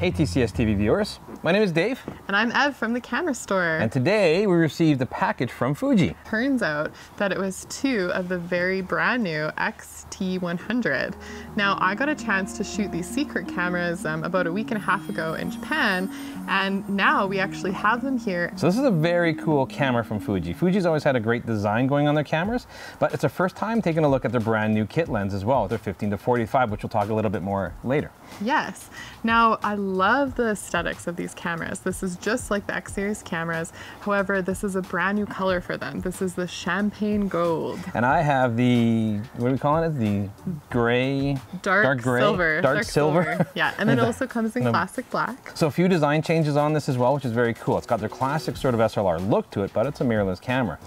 Hey TCS TV viewers, my name is Dave. And I'm Ev from the camera store. And today we received a package from Fuji. Turns out that it was two of the very brand new X-T100. Now I got a chance to shoot these secret cameras about a week and a half ago in Japan, and now we actually have them here. So this is a very cool camera from Fuji. Fuji's always had a great design going on their cameras, but it's the first time taking a look at their brand new kit lens as well, with their 15-45, which we'll talk a little bit more later. Yes. Now I love the aesthetics of these cameras. This is just like the X series cameras. However, this is a brand new color for them. This is the champagne gold. And I have the, what are we calling it? The gray, dark gray, dark silver. Yeah, and then it also comes in classic black. So a few design changes on this as well, which is very cool. It's got their classic sort of SLR look to it, but it's a mirrorless camera.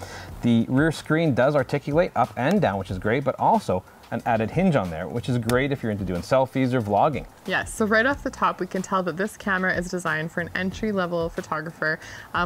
The rear screen does articulate up and down, which is great, but also an added hinge on there, which is great if you're into doing selfies or vlogging. Yes, so right off the top, we can tell that this camera is designed for an entry-level photographer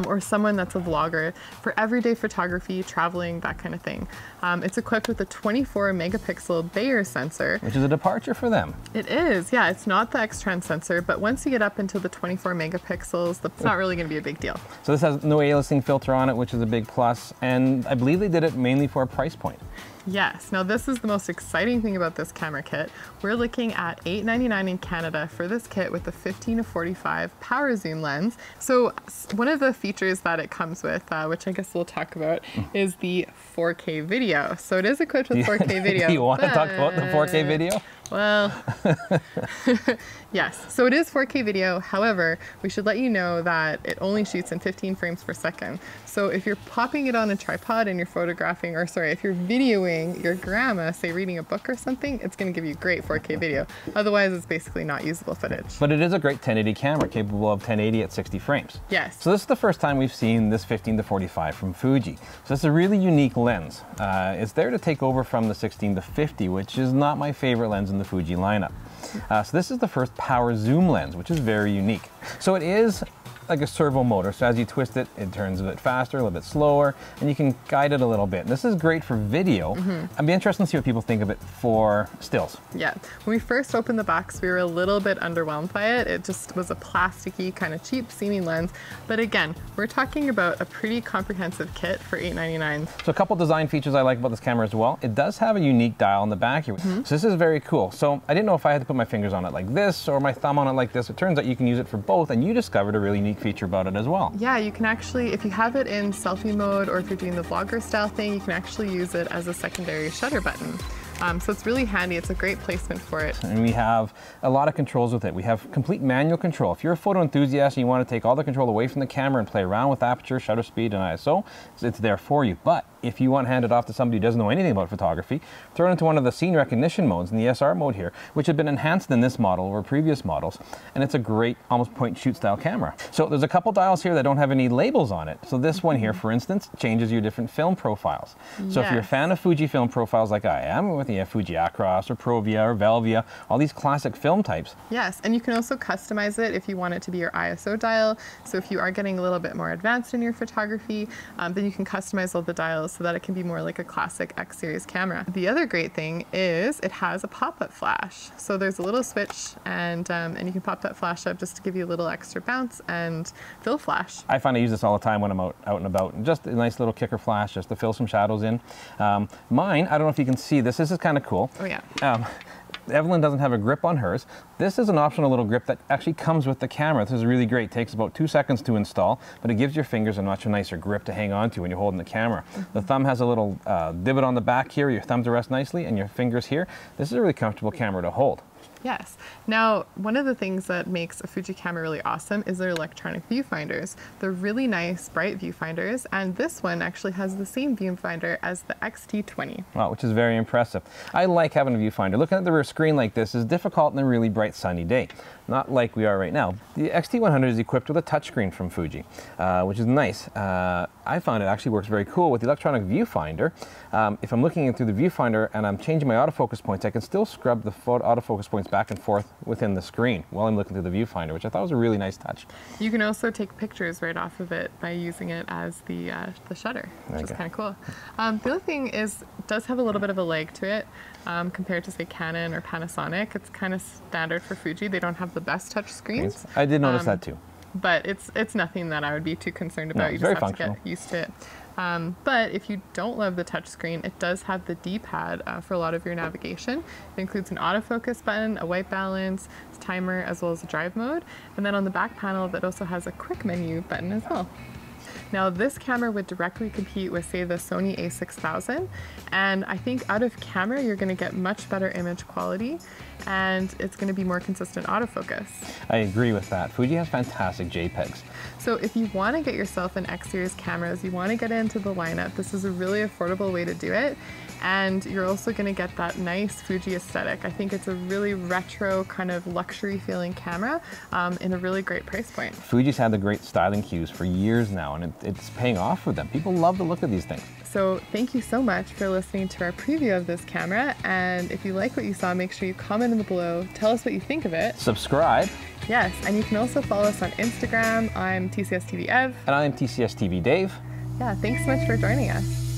or someone that's a vlogger for everyday photography, traveling, that kind of thing. It's equipped with a 24 megapixel Bayer sensor. Which is a departure for them. It is, yeah, it's not the X-Trend sensor, but once you get up into the 24 megapixels, that's not really gonna be a big deal. So this has no aliasing filter on it, which is a big plus, and I believe they did it mainly for a price point. Yes, now this is the most exciting thing about this camera kit. We're looking at $899 in Canada for this kit with the 15-45 power zoom lens. So one of the features that it comes with, which I guess we'll talk about, is the 4K video. So it is equipped with 4K video. Do you want to talk about the 4K video? Well, yes, so it is 4K video. However, we should let you know that it only shoots in 15 frames per second. So if you're popping it on a tripod and you're photographing, or sorry, if you're videoing your grandma, say reading a book or something, it's going to give you great 4K video. Otherwise, it's basically not usable footage. But it is a great 1080 camera, capable of 1080 at 60 frames. Yes. So this is the first time we've seen this 15-45 from Fuji. So it's a really unique lens. It's there to take over from the 16-50, which is not my favorite lens in the Fuji lineup. So this is the first power zoom lens, which is very unique. So it is like a servo motor, so as you twist it, it turns a bit faster, a little bit slower, and you can guide it a little bit. And this is great for video. I'd be interested to see what people think of it for stills. Yeah, when we first opened the box, we were a little bit underwhelmed by it. It just was a plasticky, kind of cheap seeming lens. But again, we're talking about a pretty comprehensive kit for $899. So a couple design features I like about this camera as well. It does have a unique dial on the back here. So this is very cool. So I didn't know if I had to put my fingers on it like this or my thumb on it like this. It turns out you can use it for both, and you discovered a really unique feature about it as well. Yeah, you can actually, if you have it in selfie mode or if you're doing the vlogger style thing, you can actually use it as a secondary shutter button. So it's really handy. It's a great placement for it. And we have a lot of controls with it. We have complete manual control. If you're a photo enthusiast and you want to take all the control away from the camera and play around with aperture, shutter speed, and ISO, it's there for you. But if you want to hand it off to somebody who doesn't know anything about photography, throw it into one of the scene recognition modes in the SR mode here, which have been enhanced in this model over previous models. And it's a great, almost point and shoot style camera. So there's a couple dials here that don't have any labels on it. So this one here, for instance, changes your different film profiles. So if you're a fan of Fujifilm profiles like I am, with the Fuji Acros or Provia or Velvia, all these classic film types. Yes, and you can also customize it if you want it to be your ISO dial. So if you are getting a little bit more advanced in your photography, then you can customize all the dials so that it can be more like a classic X series camera. The other great thing is it has a pop-up flash. So there's a little switch and you can pop that flash up just to give you a little extra bounce and fill flash. I find I use this all the time when I'm out and about. Just a nice little kicker flash just to fill some shadows in. Mine, I don't know if you can see this. This is kind of cool. Oh yeah. Evelyn doesn't have a grip on hers. This is an optional little grip that actually comes with the camera. This is really great. It takes about 2 seconds to install, but it gives your fingers a much nicer grip to hang on to when you're holding the camera. The thumb has a little divot on the back here, your thumb to rest nicely, and your fingers here. This is a really comfortable camera to hold. Yes. Now, one of the things that makes a Fuji camera really awesome is their electronic viewfinders. They're really nice, bright viewfinders, and this one actually has the same viewfinder as the X-T20. Wow, which is very impressive. I like having a viewfinder. Looking at the rear screen like this is difficult on a really bright sunny day. Not like we are right now. The X-T100 is equipped with a touchscreen from Fuji, which is nice. I found it actually works very cool with the electronic viewfinder. If I'm looking in through the viewfinder and I'm changing my autofocus points, I can still scrub the autofocus points back and forth within the screen while I'm looking through the viewfinder, which I thought was a really nice touch. You can also take pictures right off of it by using it as the shutter, which is kind of cool. The other thing is, it does have a little bit of a lag to it compared to, say, Canon or Panasonic. It's kind of standard for Fuji. They don't have the best touch screens. I did notice that too. But it's nothing that I would be too concerned about. No, you it's just very have to get used to it. But if you don't love the touchscreen, it does have the D-pad for a lot of your navigation. It includes an autofocus button, a white balance, timer, as well as a drive mode. And then on the back panel, that also has a quick menu button as well. Now, this camera would directly compete with, say, the Sony a6000, and I think out of camera, you're going to get much better image quality, and it's going to be more consistent autofocus. I agree with that. Fuji has fantastic JPEGs. So if you want to get yourself an X-series cameras, you want to get into the lineup, this is a really affordable way to do it. And you're also going to get that nice Fuji aesthetic. I think it's a really retro kind of luxury feeling camera in a really great price point. Fuji's had the great styling cues for years now, and it's paying off for them. People love the look of these things. So thank you so much for listening to our preview of this camera. And if you like what you saw, make sure you comment in the below. Tell us what you think of it. Subscribe. Yes, and you can also follow us on Instagram. I'm TCS TV Ev. And I'm TCS TV Dave. Yeah, thanks so much for joining us.